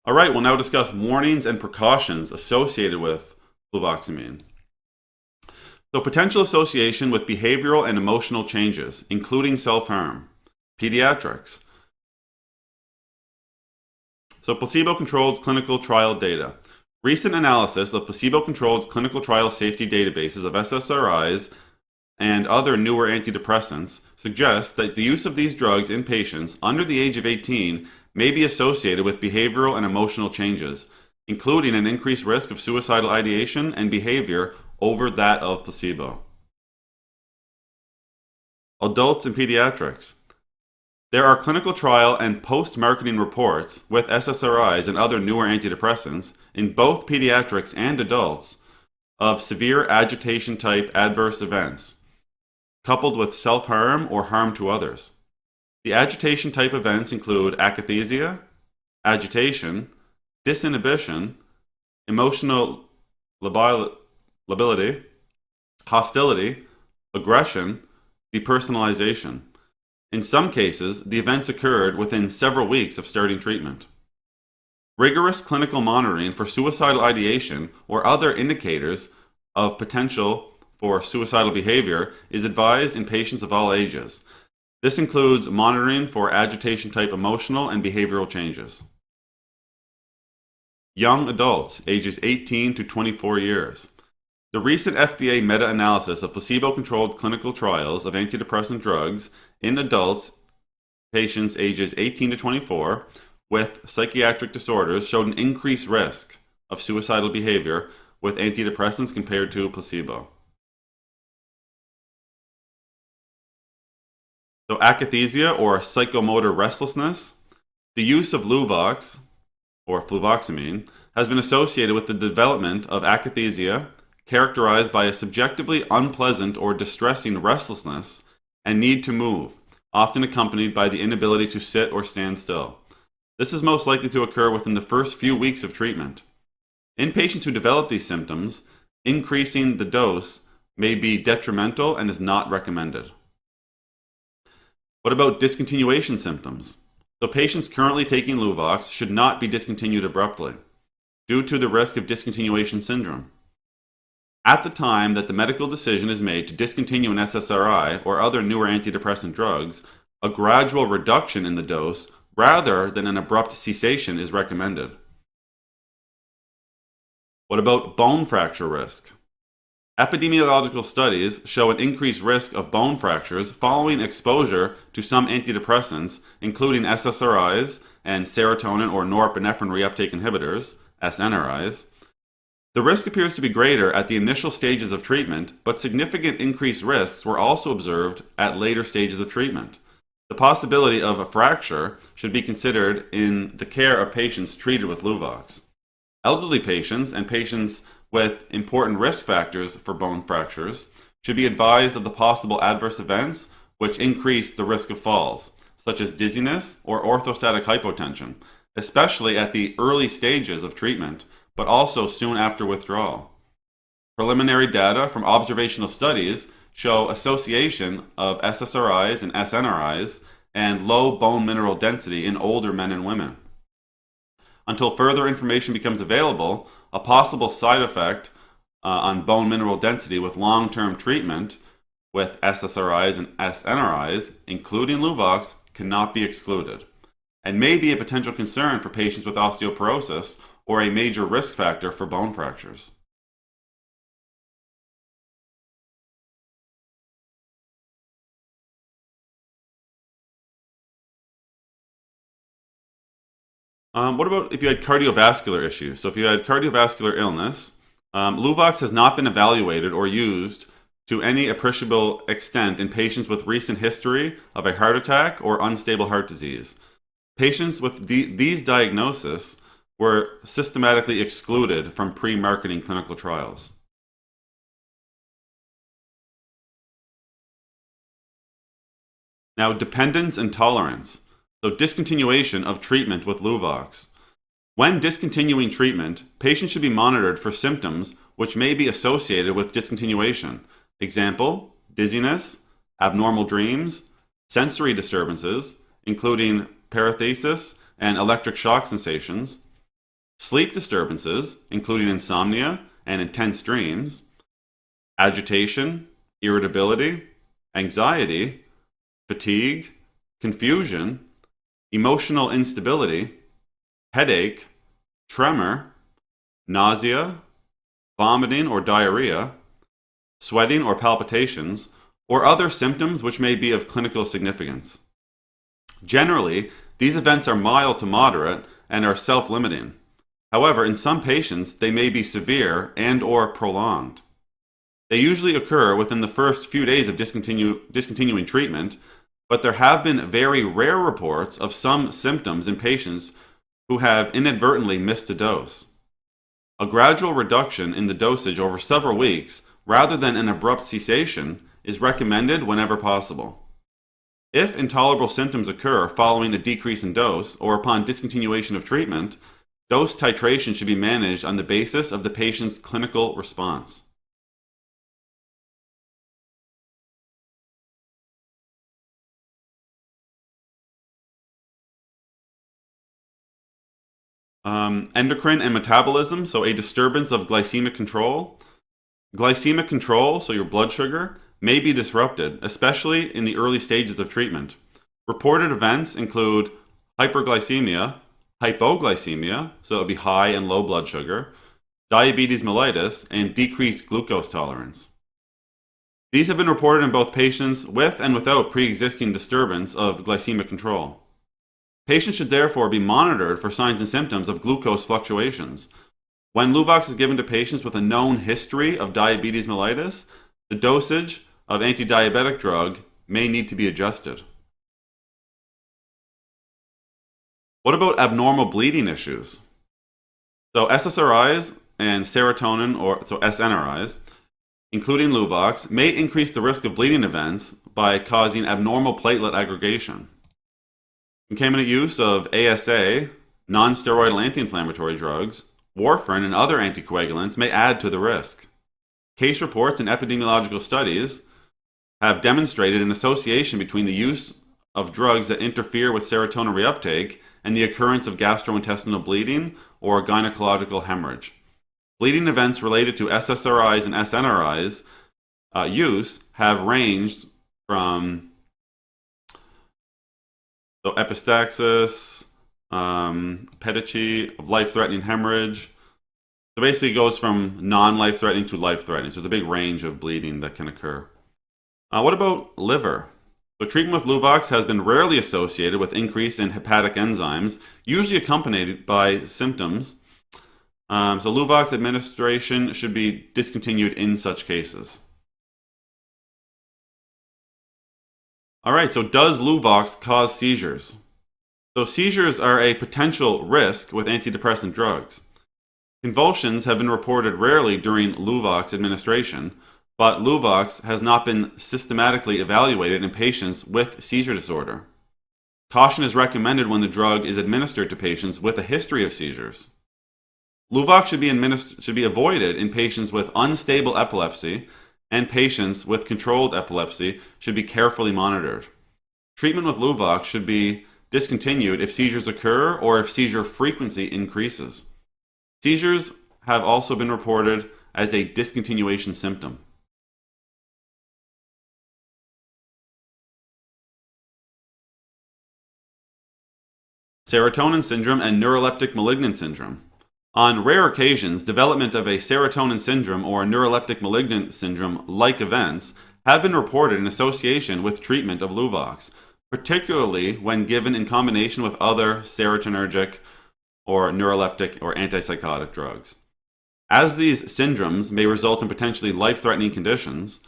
All right, we'll now discuss warnings and precautions associated with fluvoxamine. So, potential association with behavioral and emotional changes, including self-harm. Pediatrics. So, placebo-controlled clinical trial data. Recent analysis of placebo-controlled clinical trial safety databases of SSRIs and other newer antidepressants suggests that the use of these drugs in patients under the age of 18 may be associated with behavioral and emotional changes, including an increased risk of suicidal ideation and behavior over that of placebo. Adults and pediatrics. There are clinical trial and post-marketing reports with SSRIs and other newer antidepressants in both pediatrics and adults of severe agitation-type adverse events, coupled with self-harm or harm to others. The agitation-type events include akathisia, agitation, disinhibition, emotional lability, hostility, aggression, depersonalization. In some cases, the events occurred within several weeks of starting treatment. Rigorous clinical monitoring for suicidal ideation or other indicators of potential for suicidal behavior is advised in patients of all ages. This includes monitoring for agitation-type emotional and behavioral changes. Young adults, ages 18 to 24 years. The recent FDA meta-analysis of placebo-controlled clinical trials of antidepressant drugs in adults, patients ages 18 to 24, with psychiatric disorders showed an increased risk of suicidal behavior with antidepressants compared to placebo. So akathisia or psychomotor restlessness. The use of Luvox or fluvoxamine has been associated with the development of akathisia characterized by a subjectively unpleasant or distressing restlessness and need to move, often accompanied by the inability to sit or stand still. This is most likely to occur within the first few weeks of treatment. In patients who develop these symptoms, increasing the dose may be detrimental and is not recommended. What about discontinuation symptoms? So patients currently taking Luvox should not be discontinued abruptly due to the risk of discontinuation syndrome. At the time that the medical decision is made to discontinue an SSRI or other newer antidepressant drugs, a gradual reduction in the dose rather than an abrupt cessation is recommended. What about bone fracture risk? Epidemiological studies show an increased risk of bone fractures following exposure to some antidepressants, including SSRIs and serotonin or norepinephrine reuptake inhibitors, SNRIs. The risk appears to be greater at the initial stages of treatment, but significant increased risks were also observed at later stages of treatment. The possibility of a fracture should be considered in the care of patients treated with Luvox. Elderly patients and patients with important risk factors for bone fractures should be advised of the possible adverse events which increase the risk of falls, such as dizziness or orthostatic hypotension, especially at the early stages of treatment, but also soon after withdrawal. Preliminary data from observational studies show association of SSRIs and SNRIs and low bone mineral density in older men and women. Until further information becomes available, a possible side effect on bone mineral density with long-term treatment with SSRIs and SNRIs, including Luvox, cannot be excluded, and may be a potential concern for patients with osteoporosis or a major risk factor for bone fractures. What about if you had cardiovascular issues? So if you had cardiovascular illness, Luvox has not been evaluated or used to any appreciable extent in patients with recent history of a heart attack or unstable heart disease. Patients with these diagnoses were systematically excluded from pre-marketing clinical trials. Now, dependence and tolerance. So discontinuation of treatment with Luvox. When discontinuing treatment, patients should be monitored for symptoms which may be associated with discontinuation. Example, dizziness, abnormal dreams, sensory disturbances, including paresthesia and electric shock sensations, sleep disturbances, including insomnia and intense dreams, agitation, irritability, anxiety, fatigue, confusion, emotional instability, headache, tremor, nausea, vomiting or diarrhea, sweating or palpitations, or other symptoms which may be of clinical significance. Generally, these events are mild to moderate and are self-limiting. However, in some patients, they may be severe and/or prolonged. They usually occur within the first few days of discontinuing treatment, but there have been very rare reports of some symptoms in patients who have inadvertently missed a dose. A gradual reduction in the dosage over several weeks, rather than an abrupt cessation, is recommended whenever possible. If intolerable symptoms occur following a decrease in dose or upon discontinuation of treatment, dose titration should be managed on the basis of the patient's clinical response. Endocrine and metabolism, so a disturbance of glycemic control. Glycemic control, so your blood sugar, may be disrupted, especially in the early stages of treatment. Reported events include hyperglycemia, hypoglycemia, so it would be high and low blood sugar, diabetes mellitus, and decreased glucose tolerance. These have been reported in both patients with and without pre-existing disturbance of glycemic control. Patients should therefore be monitored for signs and symptoms of glucose fluctuations. When Luvox is given to patients with a known history of diabetes mellitus, the dosage of anti-diabetic drug may need to be adjusted. What about abnormal bleeding issues? So SSRIs and serotonin, or so SNRIs, including Luvox, may increase the risk of bleeding events by causing abnormal platelet aggregation. Concomitant use of ASA, non-steroidal anti-inflammatory drugs, warfarin, and other anticoagulants may add to the risk. Case reports and epidemiological studies have demonstrated an association between the use of drugs that interfere with serotonin reuptake and the occurrence of gastrointestinal bleeding or gynecological hemorrhage. Bleeding events related to SSRIs and SNRIs use have ranged from epistaxis, pediatric, of life-threatening hemorrhage. So basically it goes from non-life-threatening to life-threatening. So there's a big range of bleeding that can occur. What about liver? So treatment with Luvox has been rarely associated with increase in hepatic enzymes, usually accompanied by symptoms. So Luvox administration should be discontinued in such cases. All right, so does Luvox cause seizures? So seizures are a potential risk with antidepressant drugs. Convulsions have been reported rarely during Luvox administration, but Luvox has not been systematically evaluated in patients with seizure disorder. Caution is recommended when the drug is administered to patients with a history of seizures. Luvox should be avoided in patients with unstable epilepsy, and patients with controlled epilepsy should be carefully monitored. Treatment with Luvox should be discontinued if seizures occur or if seizure frequency increases. Seizures have also been reported as a discontinuation symptom. Serotonin syndrome and neuroleptic malignant syndrome. On rare occasions, development of a serotonin syndrome or neuroleptic malignant syndrome-like events have been reported in association with treatment of Luvox, particularly when given in combination with other serotonergic or neuroleptic or antipsychotic drugs. As these syndromes may result in potentially life-threatening conditions,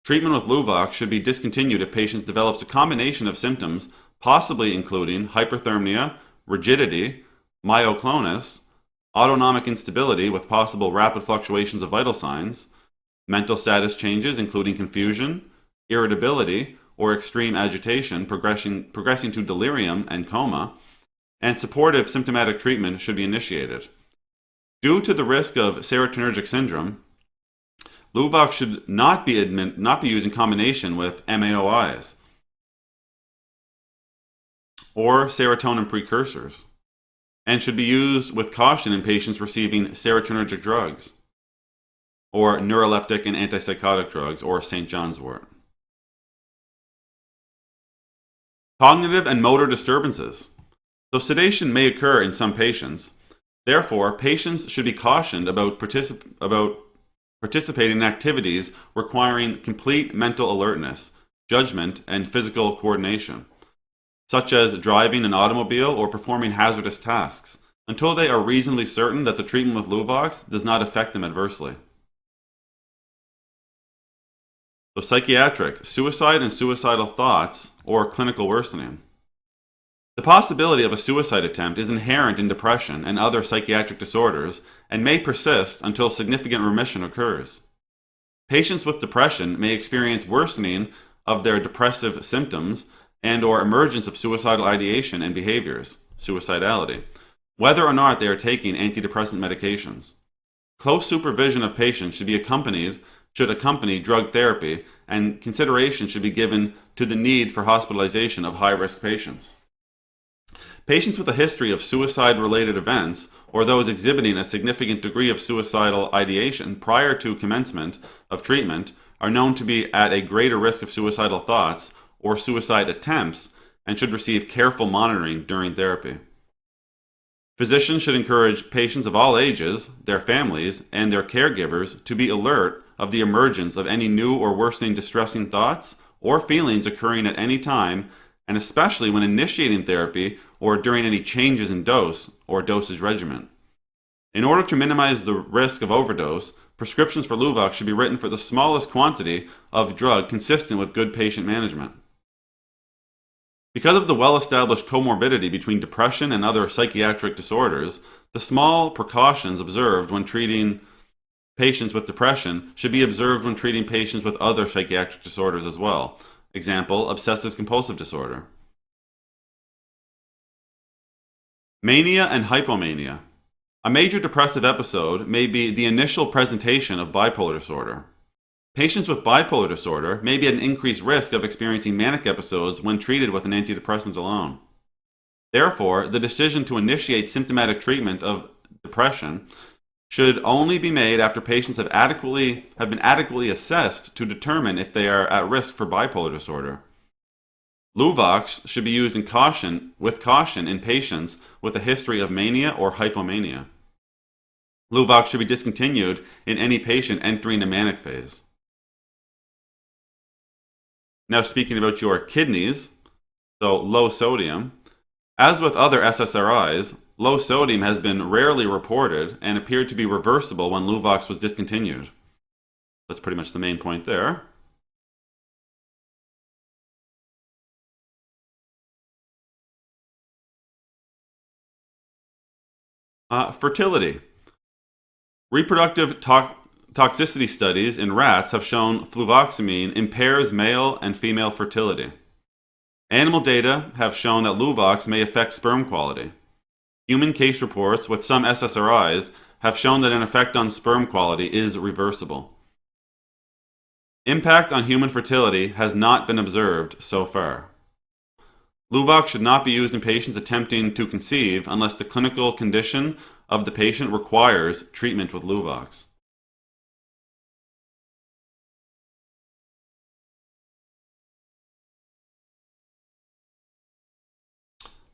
treatment with Luvox should be discontinued if patients develops a combination of symptoms, possibly including hyperthermia, rigidity, myoclonus, autonomic instability with possible rapid fluctuations of vital signs, mental status changes including confusion, irritability, or extreme agitation progressing to delirium and coma, and supportive symptomatic treatment should be initiated. Due to the risk of serotonergic syndrome, Luvox should not be used in combination with MAOIs or serotonin precursors, and should be used with caution in patients receiving serotonergic drugs or neuroleptic and antipsychotic drugs or St. John's wort. Cognitive and motor disturbances. Though sedation may occur in some patients, therefore, patients should be cautioned about participating in activities requiring complete mental alertness, judgment, and physical coordination, such as driving an automobile or performing hazardous tasks, until they are reasonably certain that the treatment with Luvox does not affect them adversely. So psychiatric, suicide and suicidal thoughts, or clinical worsening. The possibility of a suicide attempt is inherent in depression and other psychiatric disorders and may persist until significant remission occurs. Patients with depression may experience worsening of their depressive symptoms and/or emergence of suicidal ideation and behaviors, suicidality, whether or not they are taking antidepressant medications. Close supervision of patients should accompany drug therapy, and consideration should be given to the need for hospitalization of high-risk patients. Patients with a history of suicide-related events or those exhibiting a significant degree of suicidal ideation prior to commencement of treatment are known to be at a greater risk of suicidal thoughts or suicide attempts and should receive careful monitoring during therapy. Physicians should encourage patients of all ages, their families, and their caregivers to be alert of the emergence of any new or worsening distressing thoughts or feelings occurring at any time, and especially when initiating therapy or during any changes in dose or dosage regimen. In order to minimize the risk of overdose, prescriptions for Luvox should be written for the smallest quantity of drug consistent with good patient management. Because of the well-established comorbidity between depression and other psychiatric disorders, the small precautions observed when treating patients with depression should be observed when treating patients with other psychiatric disorders as well. Example, obsessive-compulsive disorder. Mania and hypomania. A major depressive episode may be the initial presentation of bipolar disorder. Patients with bipolar disorder may be at an increased risk of experiencing manic episodes when treated with an antidepressant alone. Therefore, the decision to initiate symptomatic treatment of depression should only be made after patients have been adequately assessed to determine if they are at risk for bipolar disorder. Luvox should be used with caution in patients with a history of mania or hypomania. Luvox should be discontinued in any patient entering a manic phase. Now, speaking about your kidneys, so low sodium. As with other SSRIs, low sodium has been rarely reported and appeared to be reversible when Luvox was discontinued. That's pretty much the main point there. Fertility. Reproductive toxicity studies in rats have shown fluvoxamine impairs male and female fertility. Animal data have shown that Luvox may affect sperm quality. Human case reports with some SSRIs have shown that an effect on sperm quality is reversible. Impact on human fertility has not been observed so far. Luvox should not be used in patients attempting to conceive unless the clinical condition of the patient requires treatment with Luvox.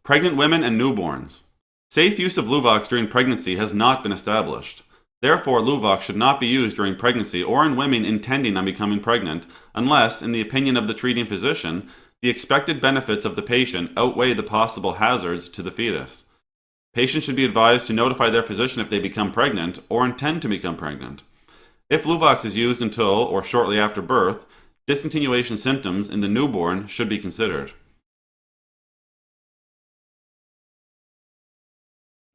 Pregnant women and newborns. Safe use of Luvox during pregnancy has not been established. Therefore, Luvox should not be used during pregnancy or in women intending on becoming pregnant unless, in the opinion of the treating physician, the expected benefits of the patient outweigh the possible hazards to the fetus. Patients should be advised to notify their physician if they become pregnant or intend to become pregnant. If Luvox is used until or shortly after birth, discontinuation symptoms in the newborn should be considered.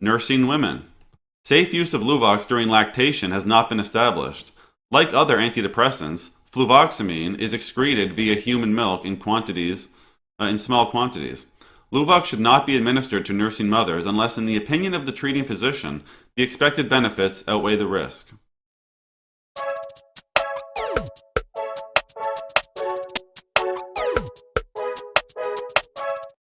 Nursing women. Safe use of Luvox during lactation has not been established. Like other antidepressants, fluvoxamine is excreted via human milk in small quantities. Luvox should not be administered to nursing mothers unless, in the opinion of the treating physician, the expected benefits outweigh the risk.